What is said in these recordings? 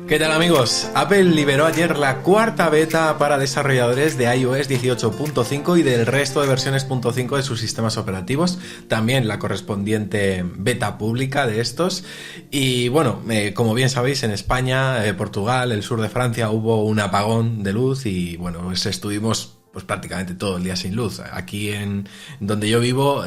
¿Qué tal amigos? Apple liberó ayer la cuarta beta para desarrolladores de iOS 18.5 y del resto de versiones .5 de sus sistemas operativos, también la correspondiente beta pública de estos. Y bueno, como bien sabéis, en España, Portugal, el sur de Francia hubo un apagón de luz y bueno, pues estuvimos prácticamente todo el día sin luz. Aquí en donde yo vivo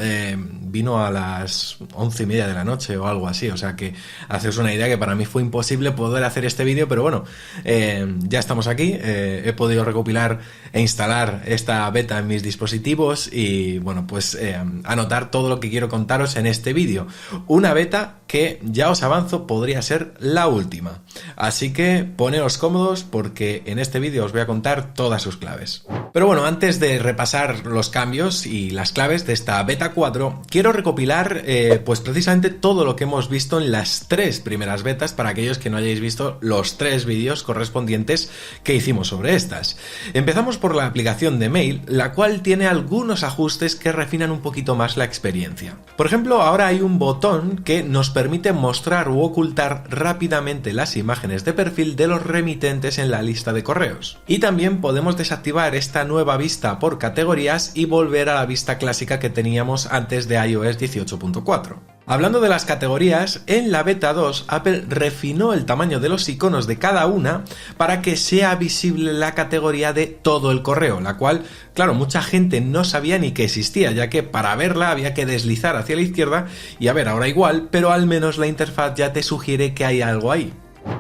vino a las 11:30 de la noche o algo así, o sea que haceos una idea que para mí fue imposible poder hacer este vídeo, pero bueno, ya estamos aquí, he podido recopilar e instalar esta beta en mis dispositivos y bueno, pues anotar todo lo que quiero contaros en este vídeo. Una beta que ya os avanzo podría ser la última, así que poneos cómodos porque en este vídeo os voy a contar todas sus claves. Pero bueno, antes de repasar los cambios y las claves de esta beta 4, quiero recopilar pues precisamente todo lo que hemos visto en las tres primeras betas para aquellos que no hayáis visto los tres vídeos correspondientes que hicimos sobre estas. Empezamos por la aplicación de Mail, la cual tiene algunos ajustes que refinan un poquito más la experiencia. Por ejemplo, ahora hay un botón que nos permite mostrar u ocultar rápidamente las imágenes de perfil de los remitentes en la lista de correos. Y también podemos desactivar esta nueva vista por categorías y volver a la vista clásica que teníamos antes de iOS 18.4. Hablando de las categorías, en la beta 2 Apple refinó el tamaño de los iconos de cada una para que sea visible la categoría de todo el correo, la cual, claro, mucha gente no sabía ni que existía, ya que para verla había que deslizar hacia la izquierda y a ver, ahora igual, pero al menos la interfaz ya te sugiere que hay algo ahí.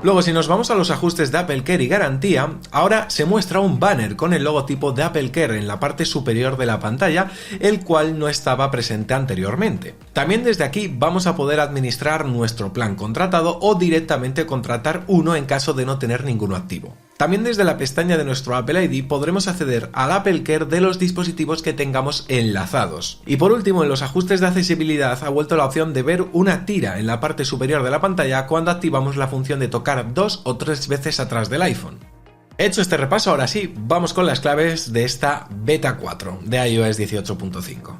Luego, si nos vamos a los ajustes de AppleCare y garantía, ahora se muestra un banner con el logotipo de AppleCare en la parte superior de la pantalla, el cual no estaba presente anteriormente. También desde aquí vamos a poder administrar nuestro plan contratado o directamente contratar uno en caso de no tener ninguno activo. También desde la pestaña de nuestro Apple ID podremos acceder al AppleCare de los dispositivos que tengamos enlazados. Y por último, en los ajustes de accesibilidad ha vuelto la opción de ver una tira en la parte superior de la pantalla cuando activamos la función de tocar 2 o 3 veces atrás del iPhone. Hecho este repaso, ahora sí, vamos con las claves de esta beta 4 de iOS 18.5.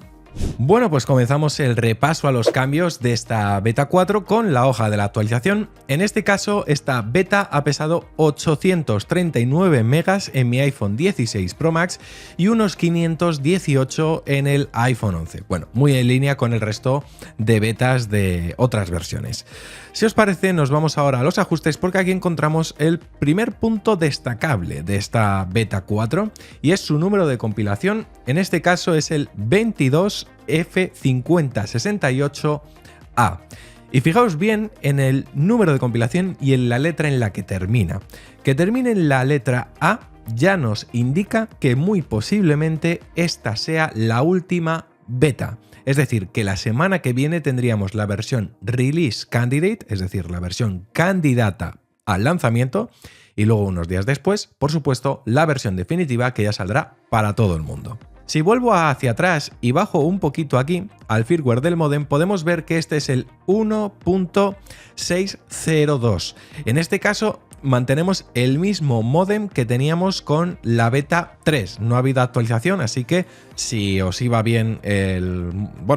Bueno, pues comenzamos el repaso a los cambios de esta beta 4 con la hoja de la actualización. En este caso, esta beta ha pesado 839 megas en mi iPhone 16 Pro Max y unos 518 en el iPhone 11. Bueno, muy en línea con el resto de betas de otras versiones. Si os parece, nos vamos ahora a los ajustes porque aquí encontramos el primer punto destacable de esta beta 4 y es su número de compilación. En este caso es el 22F5068A. Y fijaos bien en el número de compilación y en la letra en la que termina. Que termine en la letra A ya nos indica que muy posiblemente esta sea la última beta. Es decir, que la semana que viene tendríamos la versión Release Candidate, es decir, la versión candidata al lanzamiento, y luego unos días después, por supuesto, la versión definitiva que ya saldrá para todo el mundo. Si vuelvo hacia atrás y bajo un poquito aquí, al firmware del modem, podemos ver que este es el 1.602. En este caso, mantenemos el mismo modem que teníamos con la beta 3. No ha habido actualización, así que si os iba bien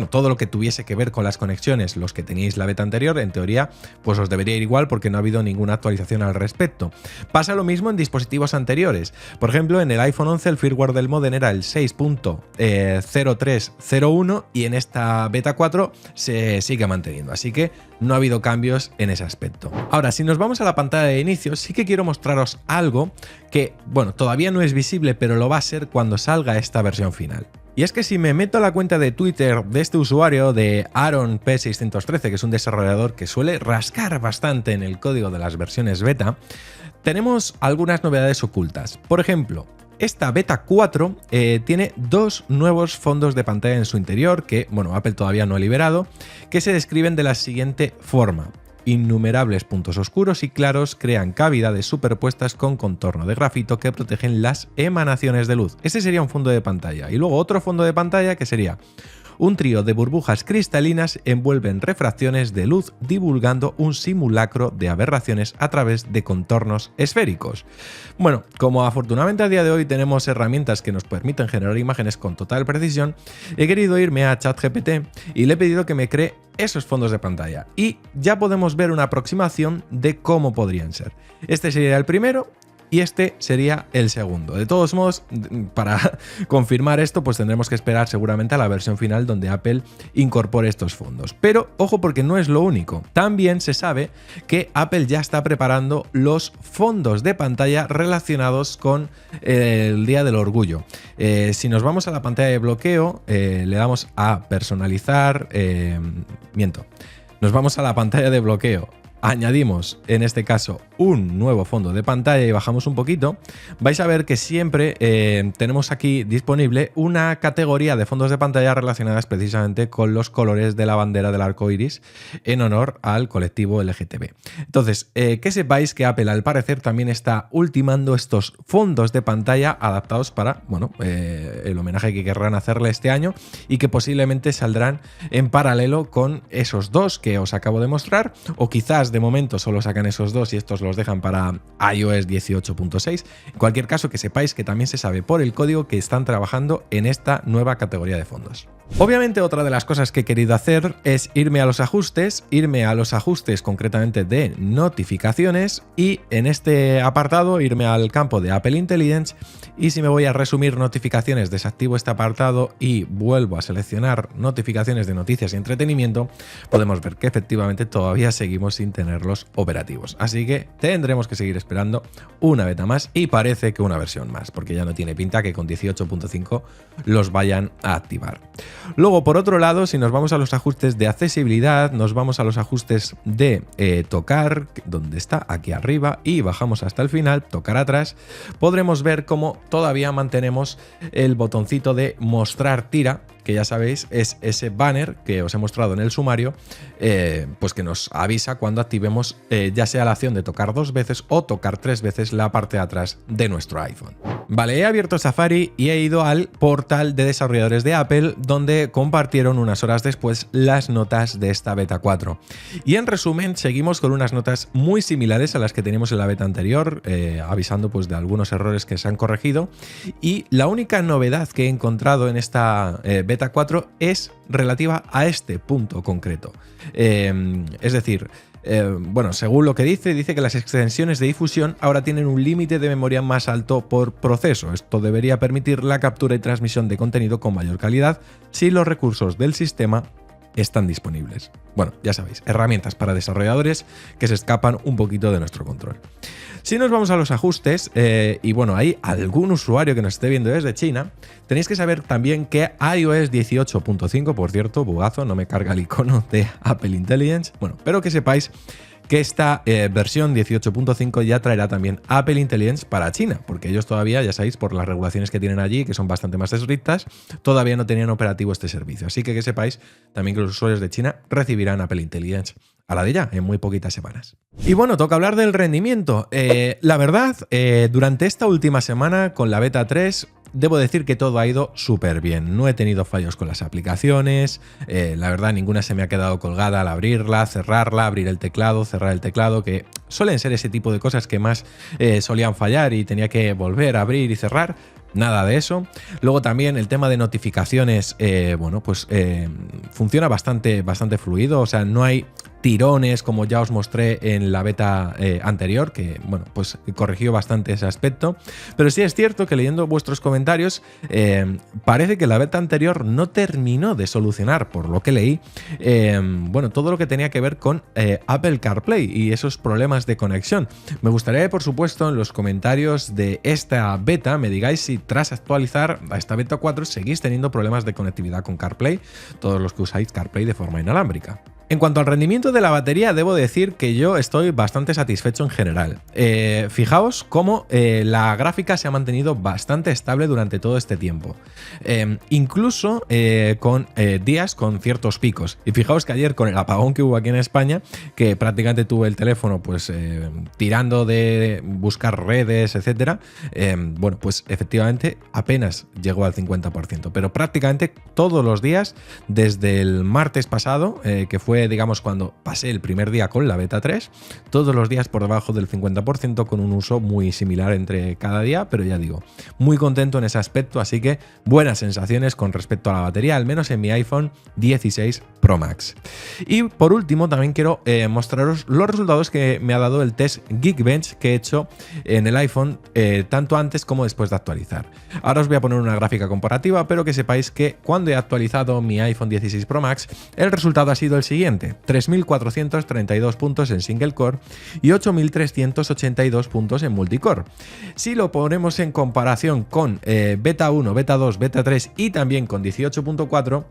todo lo que tuviese que ver con las conexiones, los que teníais la beta anterior, en teoría, pues os debería ir igual porque no ha habido ninguna actualización al respecto. Pasa lo mismo en dispositivos anteriores. Por ejemplo, en el iPhone 11 el firmware del modem era el 6.0301 y en esta beta 4 se sigue manteniendo, así que no ha habido cambios en ese aspecto. Ahora, si nos vamos a la pantalla de inicio, sí que quiero mostraros algo que, bueno, todavía no es visible, pero lo va a ser cuando salga esta versión final. Y es que si me meto a la cuenta de Twitter de este usuario, de AaronP613, que es un desarrollador que suele rascar bastante en el código de las versiones beta, tenemos algunas novedades ocultas. Por ejemplo, esta beta 4 tiene dos nuevos fondos de pantalla en su interior que, bueno, Apple todavía no ha liberado, que se describen de la siguiente forma. Innumerables puntos oscuros y claros crean cavidades superpuestas con contorno de grafito que protegen las emanaciones de luz. Ese sería un fondo de pantalla. Y luego otro fondo de pantalla que sería Un trío de burbujas cristalinas envuelven refracciones de luz divulgando un simulacro de aberraciones a través de contornos esféricos. Bueno, como afortunadamente a día de hoy tenemos herramientas que nos permiten generar imágenes con total precisión, he querido irme a ChatGPT y le he pedido que me cree esos fondos de pantalla y ya podemos ver una aproximación de cómo podrían ser. Este sería el primero y este sería el segundo. De todos modos, para confirmar esto, pues tendremos que esperar seguramente a la versión final donde Apple incorpore estos fondos. Pero ojo, porque no es lo único. También se sabe que Apple ya está preparando los fondos de pantalla relacionados con el Día del Orgullo. Si nos vamos a la pantalla de bloqueo, le damos a personalizar, nos vamos a la pantalla de bloqueo. Añadimos, en este caso, un nuevo fondo de pantalla y bajamos un poquito, vais a ver que siempre tenemos aquí disponible una categoría de fondos de pantalla relacionadas precisamente con los colores de la bandera del arco iris en honor al colectivo LGTB. Entonces, que sepáis que Apple al parecer también está ultimando estos fondos de pantalla adaptados para, bueno, el homenaje que querrán hacerle este año y que posiblemente saldrán en paralelo con esos dos que os acabo de mostrar, o quizás de momento solo sacan esos dos y estos los dejan para iOS 18.6. En cualquier caso, que sepáis que también se sabe por el código que están trabajando en esta nueva categoría de fondos. Obviamente, otra de las cosas que he querido hacer es irme a los ajustes concretamente de notificaciones, y en este apartado irme al campo de Apple Intelligence, y si me voy a resumir notificaciones, desactivo este apartado y vuelvo a seleccionar notificaciones de noticias y entretenimiento, podemos ver que efectivamente todavía seguimos sin tenerlos operativos. Así que tendremos que seguir esperando una beta más y parece que una versión más, porque ya no tiene pinta que con 18.5 los vayan a activar. Luego, por otro lado, si nos vamos a los ajustes de accesibilidad, nos vamos a los ajustes de tocar, donde está aquí arriba, y bajamos hasta el final, tocar atrás, podremos ver cómo todavía mantenemos el botoncito de mostrar tira, que ya sabéis es ese banner que os he mostrado en el sumario, pues que nos avisa cuando activemos ya sea la acción de tocar 2 veces o tocar 3 veces la parte de atrás de nuestro iPhone. Vale, he abierto Safari y he ido al portal de desarrolladores de Apple, donde compartieron unas horas después las notas de esta beta 4. Y en resumen, seguimos con unas notas muy similares a las que teníamos en la beta anterior, avisando pues de algunos errores que se han corregido, y la única novedad que he encontrado en esta beta 4 es relativa a este punto concreto. Es decir, bueno, según lo que dice que las extensiones de difusión ahora tienen un límite de memoria más alto por proceso. Esto debería permitir la captura y transmisión de contenido con mayor calidad si los recursos del sistema están disponibles. Bueno, ya sabéis, herramientas para desarrolladores que se escapan un poquito de nuestro control. Si nos vamos a los ajustes, y bueno, hay algún usuario que nos esté viendo desde China, tenéis que saber también que iOS 18.5, por cierto, bugazo, no me carga el icono de Apple Intelligence, bueno, pero que sepáis que esta versión 18.5 ya traerá también Apple Intelligence para China, porque ellos todavía, ya sabéis, por las regulaciones que tienen allí, que son bastante más estrictas, todavía no tenían operativo este servicio. Así que sepáis también que los usuarios de China recibirán Apple Intelligence a la de ya, en muy poquitas semanas. Y bueno, toca hablar del rendimiento. La verdad, durante esta última semana con la beta 3, debo decir que todo ha ido súper bien. No he tenido fallos con las aplicaciones, la verdad ninguna se me ha quedado colgada al abrirla, cerrarla, abrir el teclado, cerrar el teclado, que suelen ser ese tipo de cosas que más solían fallar y tenía que volver a abrir y cerrar. Nada de eso. Luego también el tema de notificaciones, bueno, pues funciona bastante fluido, o sea, no hay tirones como ya os mostré en la beta anterior, que bueno, pues corrigió bastante ese aspecto, pero sí es cierto que leyendo vuestros comentarios parece que la beta anterior no terminó de solucionar, por lo que leí, bueno, todo lo que tenía que ver con Apple CarPlay y esos problemas de conexión. Me gustaría, por supuesto, en los comentarios de esta beta me digáis si tras actualizar a esta beta 4 seguís teniendo problemas de conectividad con CarPlay, todos los que usáis CarPlay de forma inalámbrica. En cuanto al rendimiento de la batería, debo decir que yo estoy bastante satisfecho en general. Fijaos cómo la gráfica se ha mantenido bastante estable durante todo este tiempo. Incluso con días con ciertos picos. Y fijaos que ayer, con el apagón que hubo aquí en España, que prácticamente tuve el teléfono pues tirando de buscar redes, etcétera, bueno, pues efectivamente apenas llegó al 50%. Pero prácticamente todos los días, desde el martes pasado, que fue, digamos, cuando pasé el primer día con la beta 3, todos los días por debajo del 50%, con un uso muy similar entre cada día, pero ya digo, muy contento en ese aspecto, así que buenas sensaciones con respecto a la batería, al menos en mi iPhone 16 Pro Max. Y por último, también quiero mostraros los resultados que me ha dado el test Geekbench que he hecho en el iPhone, tanto antes como después de actualizar. Ahora os voy a poner una gráfica comparativa, pero que sepáis que cuando he actualizado mi iPhone 16 Pro Max, el resultado ha sido el siguiente: 3.432 puntos en single core y 8.382 puntos en multicore. Si lo ponemos en comparación con beta 1, beta 2, beta 3 y también con 18.4,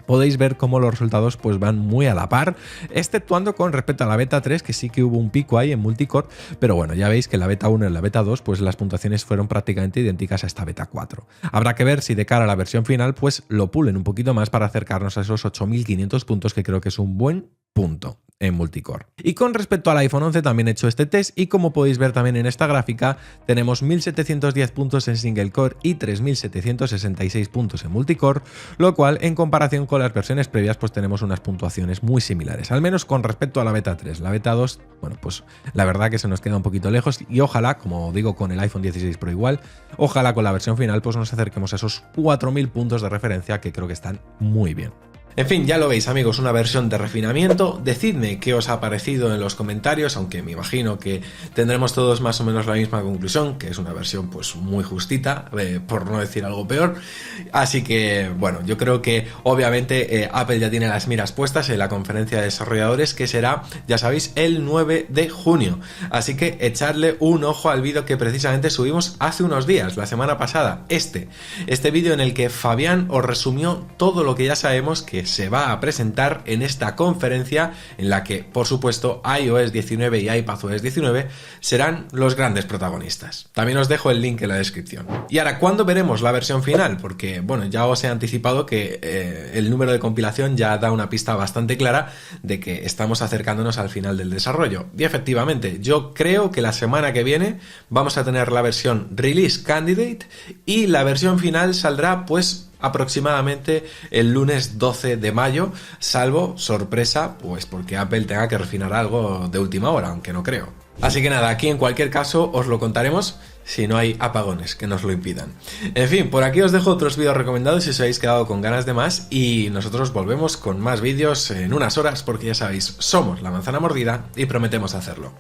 podéis ver cómo los resultados pues van muy a la par, exceptuando con respecto a la beta 3, que sí que hubo un pico ahí en multicore, pero bueno, ya veis que en la beta 1 y en la beta 2 pues las puntuaciones fueron prácticamente idénticas a esta beta 4. Habrá que ver si de cara a la versión final pues lo pulen un poquito más para acercarnos a esos 8.500 puntos, que creo que es un buen punto en multicore. Y con respecto al iPhone 11 también he hecho este test, y como podéis ver también en esta gráfica, tenemos 1.710 puntos en single core y 3.766 puntos en multicore, lo cual en comparación con las versiones previas pues tenemos unas puntuaciones muy similares, al menos con respecto a la beta 3. La beta 2, bueno, pues la verdad que se nos queda un poquito lejos, y ojalá, como digo con el iPhone 16 Pro igual, ojalá con la versión final pues nos acerquemos a esos 4.000 puntos de referencia, que creo que están muy bien. En fin, ya lo veis, amigos, una versión de refinamiento. Decidme qué os ha parecido en los comentarios, aunque me imagino que tendremos todos más o menos la misma conclusión, que es una versión pues muy justita, por no decir algo peor. Así que, bueno, yo creo que obviamente Apple ya tiene las miras puestas en la conferencia de desarrolladores, que será, ya sabéis, el 9 de junio. Así que echadle un ojo al vídeo que precisamente subimos hace unos días, la semana pasada, este vídeo en el que Fabián os resumió todo lo que ya sabemos que se va a presentar en esta conferencia, en la que, por supuesto, iOS 19 y iPadOS 19 serán los grandes protagonistas. También os dejo el link en la descripción. Y ahora, ¿cuándo veremos la versión final? Porque, bueno, ya os he anticipado que el número de compilación ya da una pista bastante clara de que estamos acercándonos al final del desarrollo. Y efectivamente, yo creo que la semana que viene vamos a tener la versión Release Candidate, y la versión final saldrá pues aproximadamente el lunes 12 de mayo, salvo sorpresa, pues porque Apple tenga que refinar algo de última hora, aunque no creo. Así que nada, aquí en cualquier caso os lo contaremos si no hay apagones que nos lo impidan. En fin, por aquí os dejo otros vídeos recomendados si os habéis quedado con ganas de más, y nosotros volvemos con más vídeos en unas horas, porque ya sabéis, somos La Manzana Mordida y prometemos hacerlo.